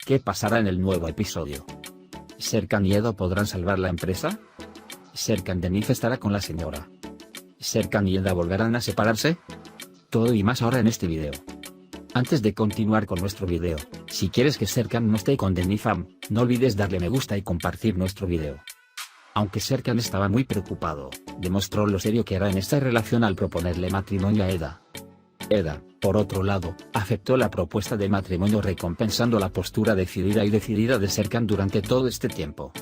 ¿Qué pasará en el nuevo episodio? ¿Serkan y Eda podrán salvar la empresa? ¿Serkan Denif estará con la señora? ¿Serkan y Eda volverán a separarse? Todo y más ahora en este video. Antes de continuar con nuestro video, si quieres que Serkan no esté con Denifam, no olvides darle me gusta y compartir nuestro video. Aunque Serkan estaba muy preocupado, demostró lo serio que era en esta relación al proponerle matrimonio a Eda. Eda, por otro lado, aceptó la propuesta de matrimonio recompensando la postura decidida de Serkan durante todo este tiempo.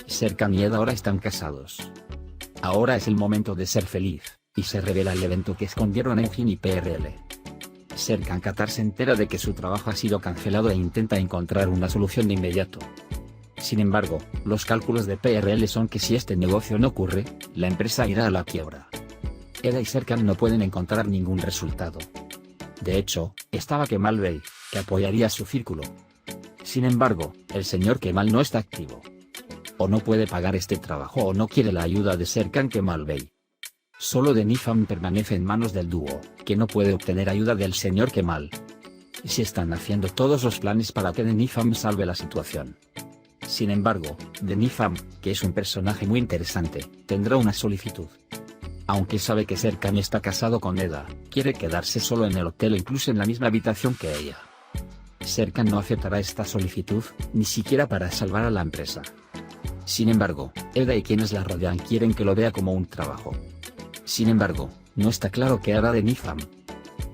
Serkan y Eda ahora están casados. Ahora es el momento de ser feliz, y se revela el evento que escondieron Engin y PRL. Serkan Qatar se entera de que su trabajo ha sido cancelado e intenta encontrar una solución de inmediato. Sin embargo, los cálculos de PRL son que si este negocio no ocurre, la empresa irá a la quiebra. Eda y Serkan no pueden encontrar ningún resultado. De hecho, estaba Kemal Bey, que apoyaría su círculo. Sin embargo, el señor Kemal no está activo. O no puede pagar este trabajo o no quiere la ayuda de Serkan Kemal Bey. Solo Denifam permanece en manos del dúo, que no puede obtener ayuda del señor Kemal. Se están haciendo todos los planes para que Denifam salve la situación. Sin embargo, Denifam, que es un personaje muy interesante, tendrá una solicitud. Aunque sabe que Serkan está casado con Eda, quiere quedarse solo en el hotel o incluso en la misma habitación que ella. Serkan no aceptará esta solicitud, ni siquiera para salvar a la empresa. Sin embargo, Eda y quienes la rodean quieren que lo vea como un trabajo. Sin embargo, no está claro qué hará Denifam.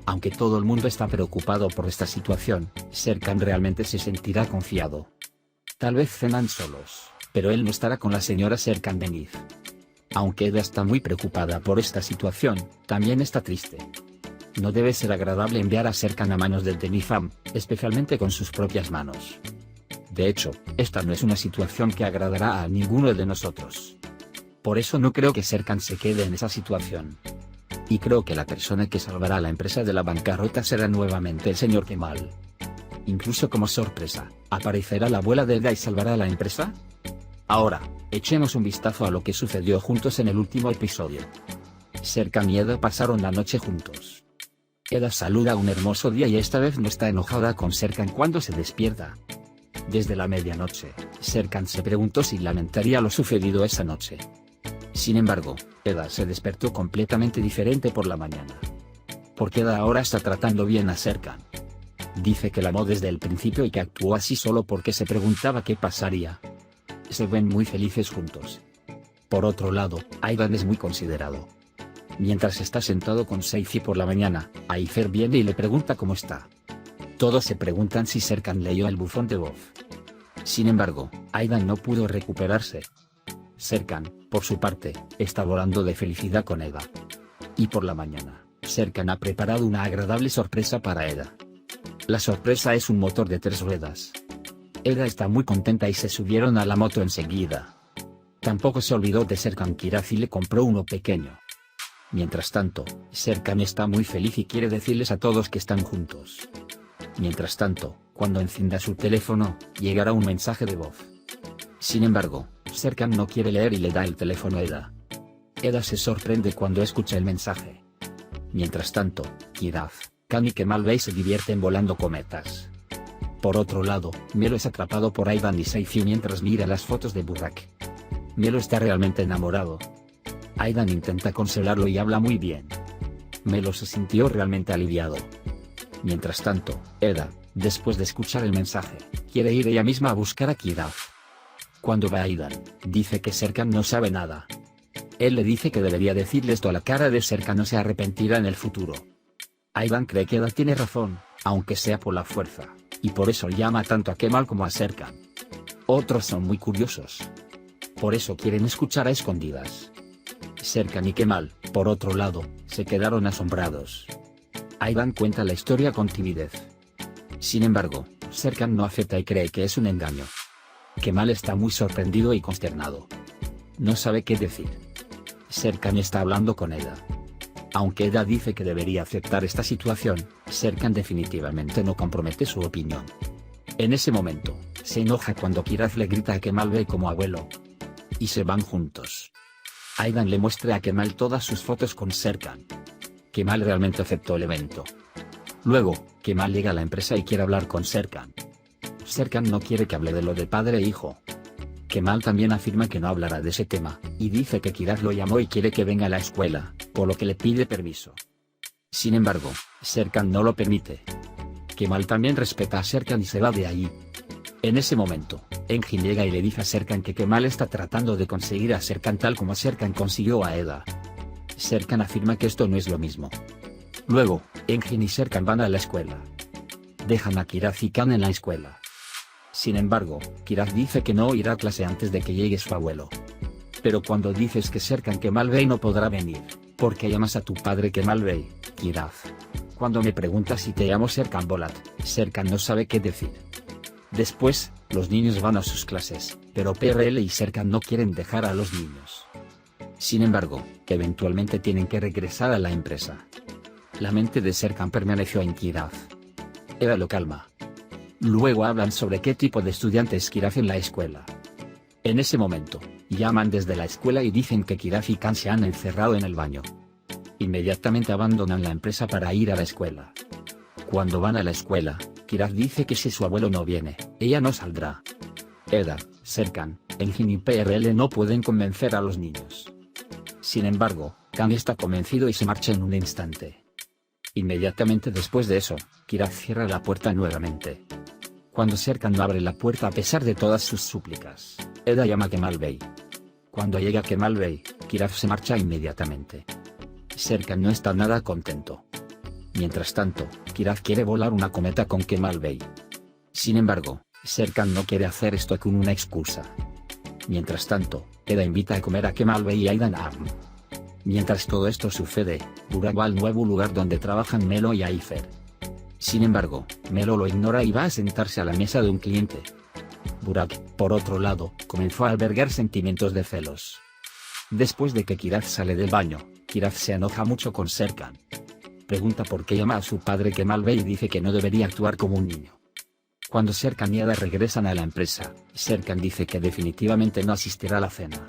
Aunque todo el mundo está preocupado por esta situación, Serkan realmente se sentirá confiado. Tal vez cenan solos, pero él no estará con la señora Serkan Denif. Aunque Eda está muy preocupada por esta situación, también está triste. No debe ser agradable enviar a Serkan a manos del Denifam, especialmente con sus propias manos. De hecho, esta no es una situación que agradará a ninguno de nosotros. Por eso no creo que Serkan se quede en esa situación. Y creo que la persona que salvará a la empresa de la bancarrota será nuevamente el señor Kemal. Incluso como sorpresa, ¿aparecerá la abuela de Eda y salvará a la empresa? Ahora, echemos un vistazo a lo que sucedió juntos en el último episodio. Serkan y Eda pasaron la noche juntos. Eda saluda un hermoso día y esta vez no está enojada con Serkan cuando se despierta. Desde la medianoche, Serkan se preguntó si lamentaría lo sucedido esa noche. Sin embargo, Eda se despertó completamente diferente por la mañana. Porque Eda ahora está tratando bien a Serkan. Dice que la amó desde el principio y que actuó así solo porque se preguntaba qué pasaría. Se ven muy felices juntos. Por otro lado, Aydan es muy considerado. Mientras está sentado con Seifi por la mañana, Ayfer viene y le pregunta cómo está. Todos se preguntan si Serkan leyó el buzón de voz. Sin embargo, Aydan no pudo recuperarse. Serkan, por su parte, está volando de felicidad con Eda. Y por la mañana, Serkan ha preparado una agradable sorpresa para Eda. La sorpresa es un motor de 3 ruedas. Eda está muy contenta y se subieron a la moto enseguida. Tampoco se olvidó de Serkan Kiraz y le compró uno pequeño. Mientras tanto, Serkan está muy feliz y quiere decirles a todos que están juntos. Mientras tanto, cuando encienda su teléfono, llegará un mensaje de voz. Sin embargo, Serkan no quiere leer y le da el teléfono a Eda. Eda se sorprende cuando escucha el mensaje. Mientras tanto, Kiraz, Khan y Kemal Bey se divierten volando cometas. Por otro lado, Melo es atrapado por Aydan y Seifi mientras mira las fotos de Burak. Melo está realmente enamorado. Aydan intenta consolarlo y habla muy bien. Melo se sintió realmente aliviado. Mientras tanto, Eda, después de escuchar el mensaje, quiere ir ella misma a buscar a Kiraz. Cuando va Aydan, dice que Serkan no sabe nada. Él le dice que debería decirle esto a la cara de Serkan o se arrepentirá en el futuro. Aydan cree que Eda tiene razón, aunque sea por la fuerza, y por eso llama tanto a Kemal como a Serkan. Otros son muy curiosos. Por eso quieren escuchar a escondidas. Serkan y Kemal, por otro lado, se quedaron asombrados. Aydan cuenta la historia con timidez. Sin embargo, Serkan no acepta y cree que es un engaño. Kemal está muy sorprendido y consternado. No sabe qué decir. Serkan está hablando con Eda. Aunque Eda dice que debería aceptar esta situación, Serkan definitivamente no compromete su opinión. En ese momento, se enoja cuando Kiraz le grita a Kemal Bey como abuelo. Y se van juntos. Aydan le muestra a Kemal todas sus fotos con Serkan. Kemal realmente aceptó el evento. Luego, Kemal llega a la empresa y quiere hablar con Serkan. Serkan no quiere que hable de lo de padre e hijo. Kemal también afirma que no hablará de ese tema, y dice que Kiraz lo llamó y quiere que venga a la escuela, por lo que le pide permiso. Sin embargo, Serkan no lo permite. Kemal también respeta a Serkan y se va de allí. En ese momento, Engin llega y le dice a Serkan que Kemal está tratando de conseguir a Serkan tal como Serkan consiguió a Eda. Serkan afirma que esto no es lo mismo. Luego, Engin y Serkan van a la escuela. Dejan a Kiraz y Kan en la escuela. Sin embargo, Kiraz dice que no irá a clase antes de que llegue su abuelo. Pero cuando dices que Serkan Kemal Bey no podrá venir, ¿por qué llamas a tu padre Kemal Bey, Kiraz? Cuando me preguntas si te llamo Serkan Bolat, Serkan no sabe qué decir. Después, los niños van a sus clases, pero PRL y Serkan no quieren dejar a los niños. Sin embargo, eventualmente tienen que regresar a la empresa. La mente de Serkan permaneció en Kiraz. Eda lo calma. Luego hablan sobre qué tipo de estudiante es Kiraz en la escuela. En ese momento, llaman desde la escuela y dicen que Kiraz y Kan se han encerrado en el baño. Inmediatamente abandonan la empresa para ir a la escuela. Cuando van a la escuela, Kiraz dice que si su abuelo no viene, ella no saldrá. Eda, Serkan, Engin y PRL no pueden convencer a los niños. Sin embargo, Kan está convencido y se marcha en un instante. Inmediatamente después de eso, Kiraz cierra la puerta nuevamente. Cuando Serkan no abre la puerta a pesar de todas sus súplicas, Eda llama a Kemal Bey. Cuando llega Kemal Bey, Kiraz se marcha inmediatamente. Serkan no está nada contento. Mientras tanto, Kiraz quiere volar una cometa con Kemal Bey. Sin embargo, Serkan no quiere hacer esto con una excusa. Mientras tanto, Eda invita a comer a Kemal Bey y Aidan Arm. Mientras todo esto sucede, Burak va al nuevo lugar donde trabajan Melo y Aifer. Sin embargo, Melo lo ignora y va a sentarse a la mesa de un cliente. Burak, por otro lado, comenzó a albergar sentimientos de celos. Después de que Kiraz sale del baño, Kiraz se enoja mucho con Serkan. Pregunta por qué llama a su padre Kemal Bey y dice que no debería actuar como un niño. Cuando Serkan y Eda regresan a la empresa, Serkan dice que definitivamente no asistirá a la cena.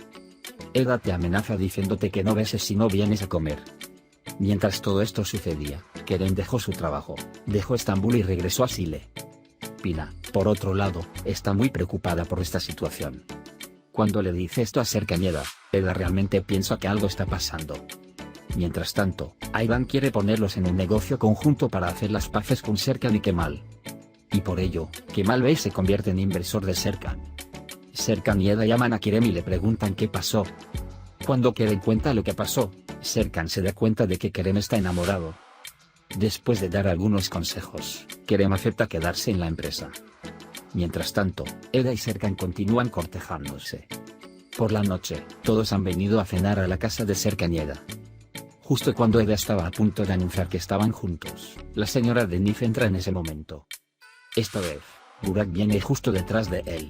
Eda te amenaza diciéndote que no beses si no vienes a comer. Mientras todo esto sucedía, Kerem dejó su trabajo, dejó Estambul y regresó a Sile. Pina, por otro lado, está muy preocupada por esta situación. Cuando le dice esto a Serkan y Eda realmente piensa que algo está pasando. Mientras tanto, Aidan quiere ponerlos en un negocio conjunto para hacer las paces con Serkan y Kemal. Y por ello, Kemal Bey se convierte en inversor de Serkan. Serkan y Eda llaman a Kerem y le preguntan qué pasó. Cuando Kerem cuenta lo que pasó, Serkan se da cuenta de que Kerem está enamorado. Después de dar algunos consejos, Kerem acepta quedarse en la empresa. Mientras tanto, Eda y Serkan continúan cortejándose. Por la noche, todos han venido a cenar a la casa de Serkan y Eda. Justo cuando Eda estaba a punto de anunciar que estaban juntos, la señora Denif entra en ese momento. Esta vez, Burak viene justo detrás de él.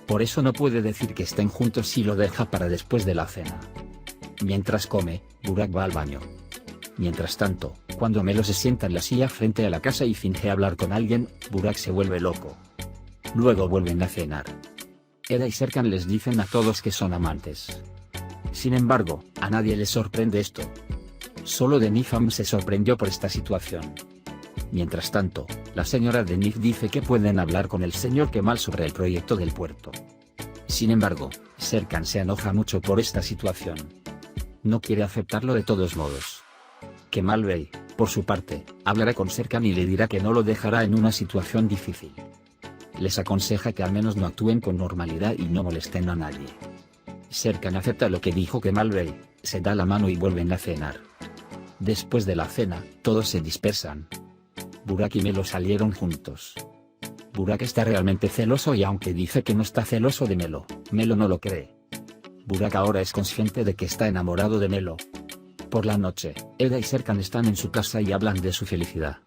Por eso no puede decir que estén juntos y lo deja para después de la cena. Mientras come, Burak va al baño. Mientras tanto, cuando Melo se sienta en la silla frente a la casa y finge hablar con alguien, Burak se vuelve loco. Luego vuelven a cenar. Eda y Serkan les dicen a todos que son amantes. Sin embargo, a nadie le sorprende esto. Solo Denifam se sorprendió por esta situación. Mientras tanto, la señora Denif dice que pueden hablar con el señor Kemal sobre el proyecto del puerto. Sin embargo, Serkan se enoja mucho por esta situación. No quiere aceptarlo de todos modos. Kemal Bey, por su parte, hablará con Serkan y le dirá que no lo dejará en una situación difícil. Les aconseja que al menos no actúen con normalidad y no molesten a nadie. Serkan acepta lo que dijo Kemal Bey, se da la mano y vuelven a cenar. Después de la cena, todos se dispersan. Burak y Melo salieron juntos. Burak está realmente celoso y aunque dice que no está celoso de Melo, Melo no lo cree. Burak ahora es consciente de que está enamorado de Melo. Por la noche, Eda y Serkan están en su casa y hablan de su felicidad.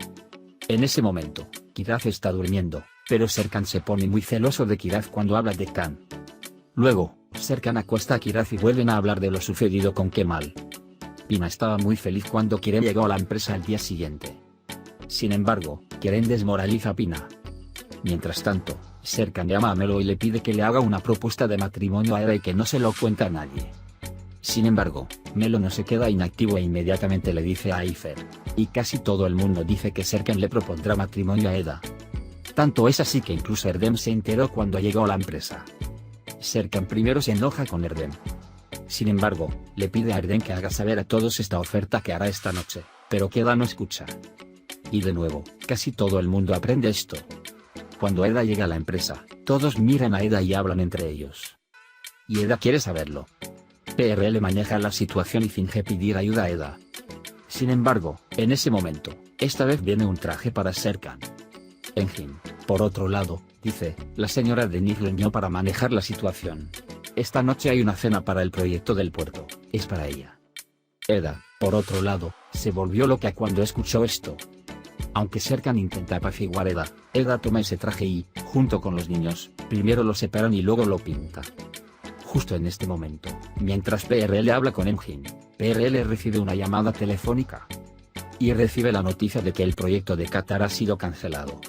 En ese momento, Kiraz está durmiendo, pero Serkan se pone muy celoso de Kiraz cuando habla de Kan. Luego, Serkan acuesta a Kiraz y vuelven a hablar de lo sucedido con Kemal. Pina estaba muy feliz cuando Kerem llegó a la empresa al día siguiente. Sin embargo, Kerem desmoraliza a Pina. Mientras tanto, Serkan llama a Melo y le pide que le haga una propuesta de matrimonio a Eda y que no se lo cuente a nadie. Sin embargo, Melo no se queda inactivo e inmediatamente le dice a Aifer, y casi todo el mundo dice que Serkan le propondrá matrimonio a Eda. Tanto es así que incluso Erdem se enteró cuando llegó a la empresa. Serkan primero se enoja con Erdem. Sin embargo, le pide a Erdem que haga saber a todos esta oferta que hará esta noche, pero Eda no escucha. Y de nuevo, casi todo el mundo aprende esto. Cuando Eda llega a la empresa, todos miran a Eda y hablan entre ellos. Y Eda quiere saberlo. PRL maneja la situación y finge pedir ayuda a Eda. Sin embargo, en ese momento, esta vez viene un traje para Serkan. Engin, por otro lado, dice, la señora Denise lo envió para manejar la situación. Esta noche hay una cena para el proyecto del puerto, es para ella. Eda, por otro lado, se volvió loca cuando escuchó esto. Aunque Serkan intenta apaciguar a Eda toma ese traje y, junto con los niños, primero lo separan y luego lo pinta. Justo en este momento, mientras PRL habla con Engin, PRL recibe una llamada telefónica. Y recibe la noticia de que el proyecto de Qatar ha sido cancelado.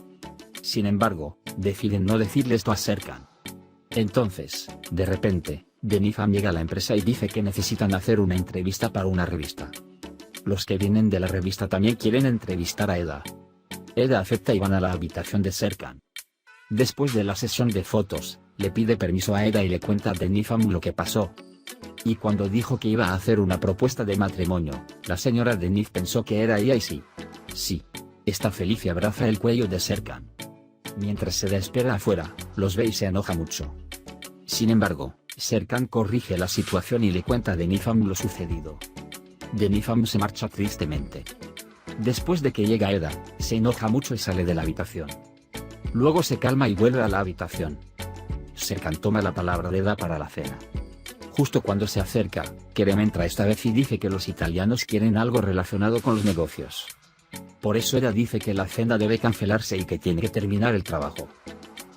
Sin embargo, deciden no decirle esto a Serkan. Entonces, de repente, Denifam llega a la empresa y dice que necesitan hacer una entrevista para una revista. Los que vienen de la revista también quieren entrevistar a Eda. Eda acepta y van a la habitación de Serkan. Después de la sesión de fotos, le pide permiso a Eda y le cuenta a Denifam lo que pasó. Y cuando dijo que iba a hacer una propuesta de matrimonio, la señora Denise pensó que era ella y sí. Sí. Está feliz y abraza el cuello de Serkan. Mientras se espera afuera, los ve y se enoja mucho. Sin embargo, Serkan corrige la situación y le cuenta a Denifam lo sucedido. Denifam se marcha tristemente. Después de que llega Eda, se enoja mucho y sale de la habitación. Luego se calma y vuelve a la habitación. Serkan toma la palabra de Eda para la cena. Justo cuando se acerca, Kerem entra esta vez y dice que los italianos quieren algo relacionado con los negocios. Por eso Eda dice que la cena debe cancelarse y que tiene que terminar el trabajo.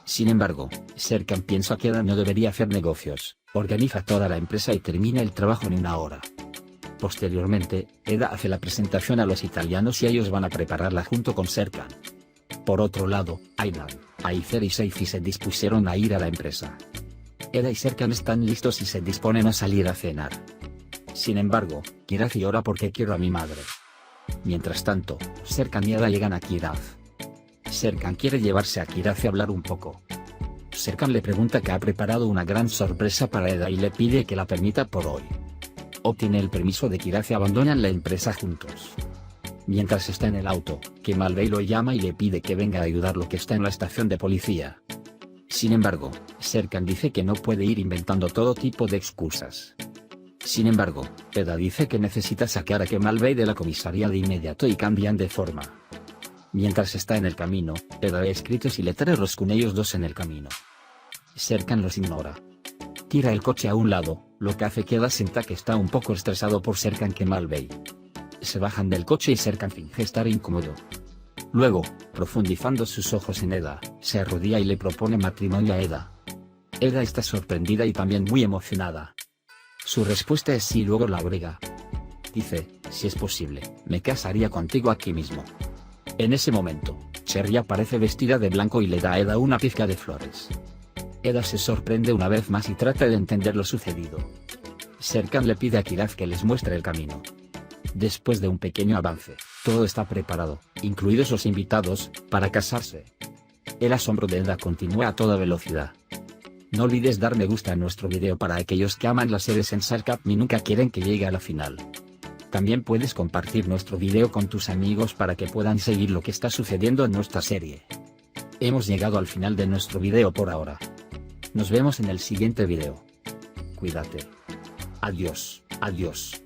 Sin embargo, Serkan piensa que Eda no debería hacer negocios, organiza toda la empresa y termina el trabajo en una hora. Posteriormente, Eda hace la presentación a los italianos y ellos van a prepararla junto con Serkan. Por otro lado, Aydan, Aizer y Seifi se dispusieron a ir a la empresa. Eda y Serkan están listos y se disponen a salir a cenar. Sin embargo, Kiraz llora porque quiero a mi madre. Mientras tanto, Serkan y Eda llegan a Kiraz. Serkan quiere llevarse a Kiraz y hablar un poco. Serkan le pregunta que ha preparado una gran sorpresa para Eda y le pide que la permita por hoy. Obtiene el permiso de Kiraz y abandonan la empresa juntos. Mientras está en el auto, Kemalbey lo llama y le pide que venga a ayudarlo que está en la estación de policía. Sin embargo, Serkan dice que no puede ir inventando todo tipo de excusas. Sin embargo, Eda dice que necesita sacar a Kemalbey de la comisaría de inmediato y cambian de forma. Mientras está en el camino, Eda ve escritos y letreros con ellos dos en el camino. Serkan los ignora. Tira el coche a un lado, lo que hace que Eda sienta que está un poco estresado por Serkan Kemalbey. Se bajan del coche y Serkan finge estar incómodo. Luego, profundizando sus ojos en Eda, se arrodilla y le propone matrimonio a Eda. Eda está sorprendida y también muy emocionada. Su respuesta es sí y luego la agrega. Dice, si es posible, me casaría contigo aquí mismo. En ese momento, Cherry aparece vestida de blanco y le da a Eda una pizca de flores. Eda se sorprende una vez más y trata de entender lo sucedido. Serkan le pide a Kiraz que les muestre el camino. Después de un pequeño avance, todo está preparado, incluidos los invitados, para casarse. El asombro de Eda continúa a toda velocidad. No olvides dar me gusta a nuestro video para aquellos que aman las series en Sarkap y nunca quieren que llegue a la final. También puedes compartir nuestro video con tus amigos para que puedan seguir lo que está sucediendo en nuestra serie. Hemos llegado al final de nuestro video por ahora. Nos vemos en el siguiente video. Cuídate. Adiós, adiós.